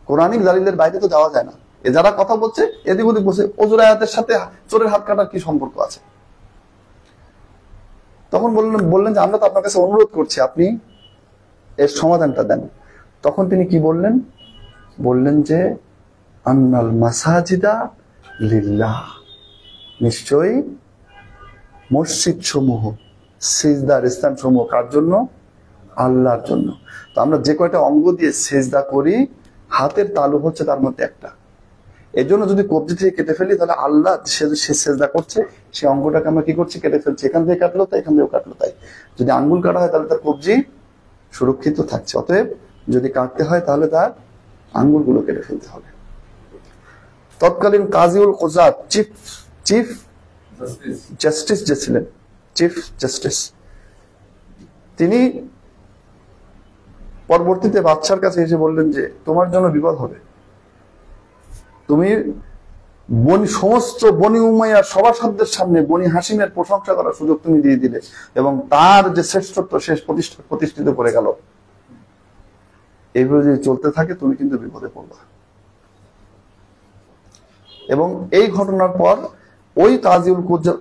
কোরআনিক দলিলের বাইরে তো যাওয়া যায় না। যারা কথা বলছে এদিক ওদিক বলছে, ওযুর আয়াতের সাথে চোরের হাত কাটার কি সম্পর্ক আছে? তখন বললেন যে আমরা তো আপনার কাছে অনুরোধ করছি, আপনি এর সমাধানটা দেন। তখন তিনি কি বললেন যে আন্নাল মাসাজিদা লিল্লাহ, নিশ্চয়ই মসজিদ সমূহ, সিজদার স্থান সমূহ কার জন্য? আল্লাহর জন্য। তো আমরা যে কয়টা অঙ্গ দিয়ে সিজদা করি, হাতের তালু হচ্ছে তার মধ্যে একটা। এই জন্য যদি কবজি থেকে কেটে ফেলি, তাহলে আল্লাহ সে সিজদা করছে, সেই অঙ্গটাকে আমরা কি করছি? কেটে ফেলছি। এখান থেকে কাটলো তাই, এখান থেকেও কাটলো তাই। যদি আঙ্গুল কাটা হয় তাহলে তার কবজি সুরক্ষিত থাকছে। অতএব যদি কাটতে হয় তাহলে তার আঙ্গুলগুলো কেটে ফেলতে হবে। তৎকালীন কাজীউল কুযাত, চিফ জাস্টিস যে ছিলেন, চিফ জাস্টিস, তিনি পরবর্তীতে বাদশার কাছে এসে বললেন যে তোমার জন্য বিপদ হবে, তুমি সমস্ত বনি উমাইয়ার সভাসদদের সামনে বনি হাসিমের প্রশংসা করার সুযোগ তুমি দিয়ে দিলে এবং তার যে শ্রেষ্ঠত্ব শেষ প্রতিষ্ঠিত করে গেল। এইভাবে যদি চলতে থাকে তুমি কিন্তু বিপদে পড়বা। এবং এই ঘটনার পর ওই কাজীউল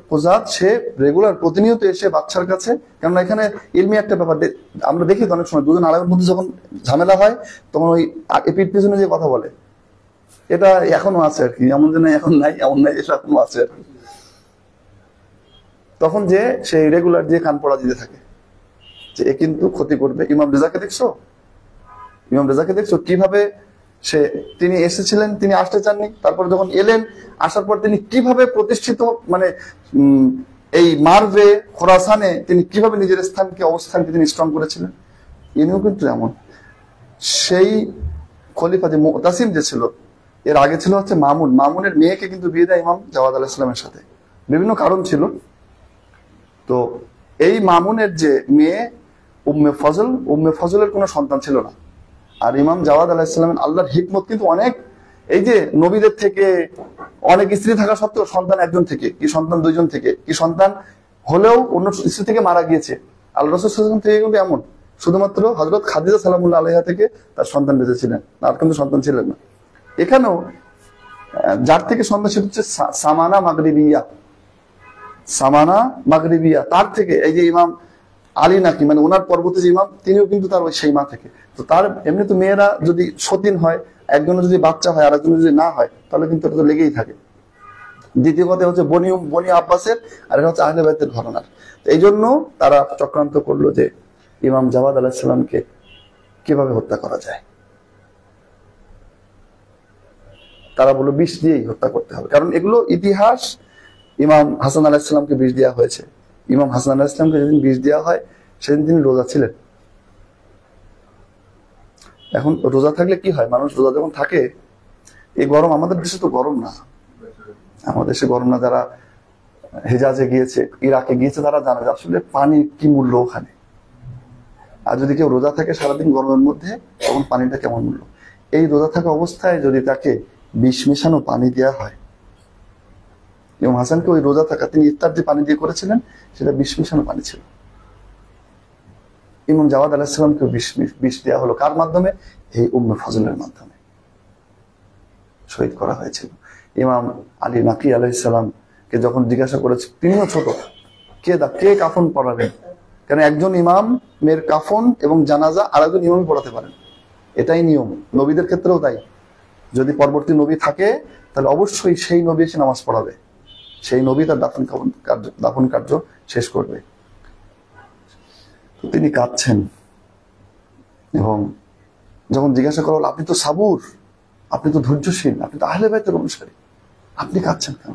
কুজাত সে রেগুলার প্রতিনিয়ত এসে বাচ্চার কাছে, কারণ এখানে ইলমি একটা ব্যাপার আমরা দেখি অনেক সময় দুজন আলেমের মধ্যে যখন ঝামেলা হয় তখন ওই পিঠ পেছনে যে কথা বলে, এটা এখনো আছে আর কি, এমন যে নাই এখন নাই, এমন নাই, এটা এখনো আছে আর কি। তখন যে সেই রেগুলার দিয়ে কান পড়া দিতে থাকে যে এ কিন্তু ক্ষতি করবে। ইমাম রেজাকে দেখছো কিভাবে তিনি এসেছিলেন, তিনি আসতে চাননি, তারপর যখন এলেন, আসার পর তিনি কিভাবে প্রতিষ্ঠিত, মানে এই মারভে খোরাসানে তিনি কিভাবে নিজের অবস্থানকে তিনি স্ট্রং করেছিলেন। ইনিও কিন্তু এমন। সেই খলিফা যে মুতাসিম যে ছিল, এর আগে ছিল হচ্ছে মামুনের মেয়েকে কিন্তু বিয়ে দেয় ইমাম জাওয়াদ আলাইহিস সালামের সাথে, বিভিন্ন কারণ ছিল। তো এই মামুনের যে মেয়ে উম্মে ফজলের কোনো সন্তান ছিল না। আর ইমাম জাওয়াদ আলাইহিস সালামের আল্লাহর হিকমত কিন্তু অনেক, এই যে নবীদের থেকে অনেক স্ত্রী থাকা সত্ত্বেও সন্তান একজন থেকে, কি সন্তান দুইজন থেকে, কি সন্তান হলেও অন্য স্ত্রী থেকে মারা গিয়েছে। আল্লাহ রাসূল সাল্লাল্লাহু আলাইহি ওয়াসাল্লাম থেকে কিন্তু এমন, শুধুমাত্র হযরত খাদিজা সালামুল্লাহ আলাইহা থেকে তার সন্তান বেঁচেছিলেন, আর কিন্তু সন্তান ছিলেন না। এখানেও যার থেকে সন্তান সেটা হচ্ছে সামানা মাগরিবিয়া, তার থেকে এই যে ইমাম আলী নাকি, মানে ওনার পরবর্তী যে ইমাম, তিনিও কিন্তু তার ওই সেই মা থেকে। তো তার এমনি তো মেয়েরা যদি সতীন হয়, একজনের যদি বাচ্চা হয় আর একজনের যদি না হয়, তাহলে কিন্তু এটা তো লেগেই থাকে। দ্বিতীয় কথা হচ্ছে বনি আব্বাসের, আর এটা হচ্ছে আহলে বাইতের ঘটনার। এই জন্য তারা চক্রান্ত করলো যে ইমাম জাওয়াদ আলাইহিস সালামকে কিভাবে হত্যা করা যায়। তারা বললো বিষ দিয়েই হত্যা করতে হবে, কারণ এগুলো ইতিহাস। ইমাম হাসান আলাইহিস সালামকে বিষ দেওয়া হয়েছে। ইমাম হাসান আলাইহিস সালামকে যেদিন বিষ দেওয়া হয় সেদিন তিনি রোজা ছিলেন। এখন রোজা থাকলে কি হয়, মানুষ রোজা যখন থাকে, এই গরম, আমাদের দেশে তো গরম না, আমাদের দেশে গরম না। যারা হেজাজে গিয়েছে, ইরাকে গিয়েছে, তারা জানে আসলে পানির কি মূল্য ওখানে। আর যদি কেউ রোজা থাকে সারাদিন গরমের মধ্যে, তখন পানিটা কেমন মূল্য। এই রোজা থাকা অবস্থায় যদি তাকে বিষ মেশানো পানি দেওয়া হয়, ইমাম হাসানকে ওই রোজা থাকা, তিনি ইফতার যে পানি দিয়ে করেছিলেন সেটা বিষ মেশানো পানি ছিল। ইমাম জাওয়াদ আলাইহিস সালামকে বিষ দেওয়া হলো কার মাধ্যমে? এই উম্মে ফজলের মাধ্যমে শহীদ করা হয়েছিল। ইমাম আলী নাকি আলাইহিস সালামকে যখন জিজ্ঞাসা করেছে, তিনিও ছোট, কে কাফন পড়াবেন, কারণ একজন ইমামের কাফন এবং জানাজা আর একজন ইমাম পড়াতে পারেন, এটাই নিয়ম। নবীদের ক্ষেত্রেও তাই। যদি পরবর্তী নবী থাকে তাহলে অবশ্যই সেই নবী এসে নামাজ পড়াবে, সেই নবী তার দাফন কার্য শেষ করবে। তিনি কাঁদছেন, এবং যখন জিজ্ঞাসা করা হলো, আপনি তো সাবুর, আপনি তো ধৈর্যশীল, আপনি তো আহলে বাইতের অনুসারী, আপনি কাঁদছেন কেন?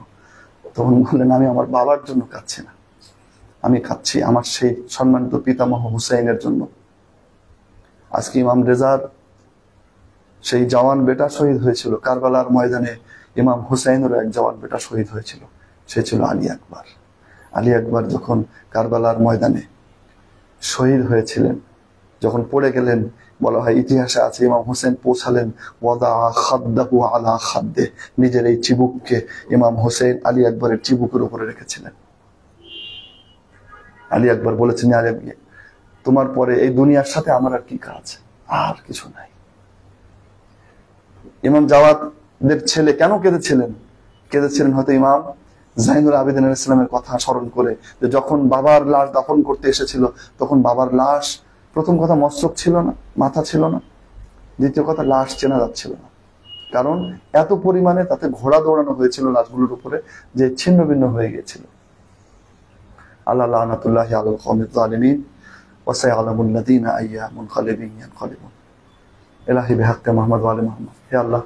তখন বললেন, আমি আমার বাবার জন্য কাঁদছি না, আমি কাঁদছি আমার সেই সম্মানিত পিতামহ হুসাইনের জন্য। আজকে ইমাম রেজার সেই জওয়ান বেটা শহীদ হয়েছিল কারবালার ময়দানে। ইমাম হুসাইনের এক জওয়ান বেটা শহীদ হয়েছিল, সে ছিল আলী আকবর। আলী আকবর যখন কারবালার ময়দানে শহীদ হয়েছিলেন, যখন পড়ে গেলেন, বলা হয় ইতিহাসে আছে, ইমাম হোসেন পৌঁছালেন, ওয়াদা খাদ্দাহু আলা খাদ্দে, নিজের এই চিবুককে ইমাম হোসেন আলী আকবরের চিবুকের উপরে রেখেছিলেন। আলী আকবর বলেছেন, আরে তোমার পরে এই দুনিয়ার সাথে আমার আর কি কাজ, আর কিছু নাই। ইমাম জাওয়াদের ছেলে কেন কেঁদেছিলেন হয়তো ইমাম জাইনুল আবেদিন আলাইহিস সালামের কথা স্মরণ করে, যে যখন বাবার লাশ দাফন করতে এসেছিল, তখন বাবার লাশ, প্রথম কথা মস্তক ছিল না, মাথা ছিল না, দ্বিতীয় কথা লাশ চেনা যাচ্ছিল না, কারণ এত পরিমাণে তাতে ঘোড়া দৌড়ানো হয়েছিল লাশগুলোর উপরে যে ছিন্ন ভিন্ন হয়ে গিয়েছিল। আল্লাহ লানাতুল্লাহি আলাল কওমিজ জালিমিন ওয়া সায়ালামুল লাযিনা আইয়া মুনকালিবিন ইয়ানকালিবুন। ইলাহি বিহাক্কি মুহাম্মদ ওয়া আলি মুহাম্মদ। হে আল্লাহ,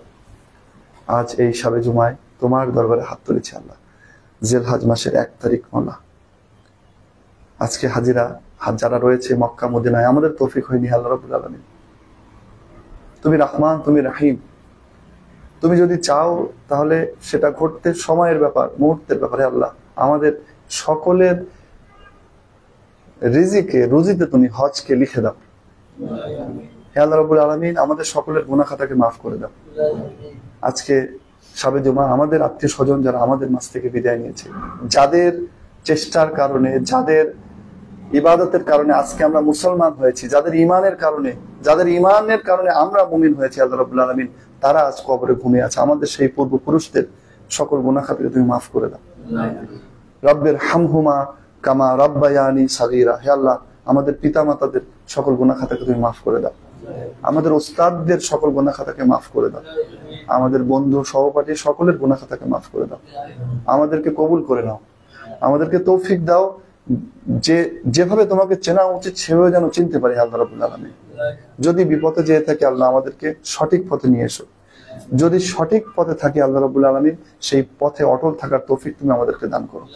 আজ এই শাবে জুমায় তোমার দরবারে হাত তুলেছি আল্লাহ, জিলহজ মাসের 1 তারিখ মাওলা। আজকে যারা রয়েছে মক্কা মদিনায়, আমাদের তৌফিক হয়নি আল্লাহ রাব্বুল আলামিন। তুমি রহমান, তুমি রহিম, তুমি যদি চাও তাহলে সেটা ঘটতে সময়ের ব্যাপার, মুহূর্তের ব্যাপারে। আল্লাহ, আমাদের সকলের রুজিতে তুমি হজকে লিখে দাও। হে আল্লাহ রাব্বুল আলামিন, আমাদের সকলের গুনাহ খাতাকে মাফ করে দাও। আজকে শবে জুমা আমাদের আত্মীয় স্বজন যারা আমাদের মাঝ থেকে বিদায় নিয়েছে, যাদের চেষ্টার কারণে, যাদের ইবাদতের কারণে আজকে আমরা মুসলমান হয়েছি, যাদের ইমানের কারণে আমরা মুমিন হয়েছি আল্লাহ রাব্বুল আলামিন, তারা আজ কবরে ঘুমিয়ে আছে। আমাদের সেই পূর্বপুরুষদের সকল গুনাহ খাতাকে তুমি মাফ করে দাও। রব্বের হামহুমা কামা রাব্বায়ানি সাগীরা, হে আল্লাহ আমাদের পিতা মাতাদের সকল গুনাহ খাতাকে তুমি মাফ করে দাও। আমাদের ওস্তাদদের সকল গুনাহ খাতাকে মাফ করে দাও। আমাদের বন্ধু সহপাঠী সকলের গুনাহ খাতাকে মাফ করে দাও। আমাদেরকে কবুল করে নাও, আমাদেরকে তৌফিক দাও যে যেভাবে তোমাকে চেনা উচিত সেভাবে যেন চিনতে পারি আল্লাহ রাব্বুল আলামিন। যদি বিপদে যেয়ে থাকি আল্লাহ আমাদেরকে সঠিক পথে নিয়ে এসো। যদি সঠিক পথে থাকি আল্লাহ রাব্বুল আলামিন, সেই পথে অটল থাকার তৌফিক তুমি আমাদেরকে দান করো।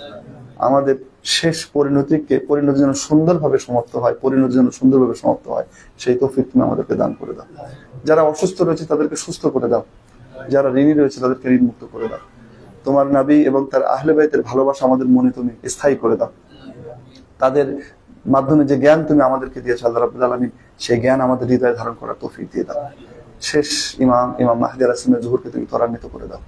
আমাদের শেষ পরিণতি যেন সুন্দরভাবে সমাপ্ত হয়, সেই তৌফিক তুমি আমাদেরকে দান করে দাও। যারা অসুস্থ রয়েছে তাদেরকে সুস্থ করে দাও, যারা ঋণী রয়েছে তাদেরকে ঋণ মুক্ত করে দাও। তোমার নবী এবং তার আহলে বাইতের ভালোবাসা আমাদের মনে তুমি স্থায়ী করে দাও। তাদের মাধ্যমে যে জ্ঞান তুমি আমাদেরকে দিয়েছো আল্লাহ রাব্বুল আলামিন, সেই জ্ঞান আমাদের হৃদয়ে ধারণ করার তৌফিক দিয়ে দাও। শেষ ইমাম মাহদী আলাইহিস সালামের জোহরকে তুমি ত্বরান্বিত করে দাও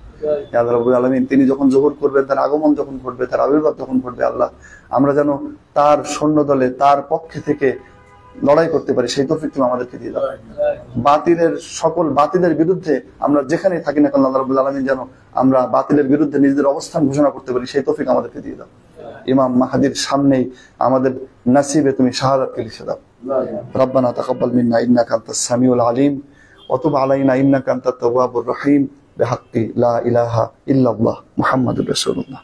আল্লাহ রাব্বুল আলামিন। তিনি যখন জোহর করবেন, তার আগমন যখন ঘটবে, তার আবির্ভাব যখন ঘটবে, আল্লাহ আমরা যেন তার সৈন্য দলে তার পক্ষে থেকে লড়াই করতে পারি, সেই তৌফিক তুমি আমাদেরকে দিয়ে দাও। বাতিলের বিরুদ্ধে আমরা যেখানেই থাকি না কেন আল্লাহ রাব্বুল আলামিন যেন আমরা বাতিলের বিরুদ্ধে নিজেদের অবস্থান ঘোষণা করতে পারি, সেই তৌফিক আমাদেরকে দিয়ে দাও। ইমাম মাহদীর সামনেই আমাদের নসিবে তুমি শাহাদাতকে লিখে দাও। রব্বানা তাকাব্বাল মিন্না ইন্নাকা আনতাস সামিউল আলিম ওয়া তুব আলাইনা ইন্নাকা আনতাত তাওয়াবুর রহিম বিহাক্কি লা ইলাহা ইল্লাল্লাহ মুহাম্মাদুর রাসূলুল্লাহ।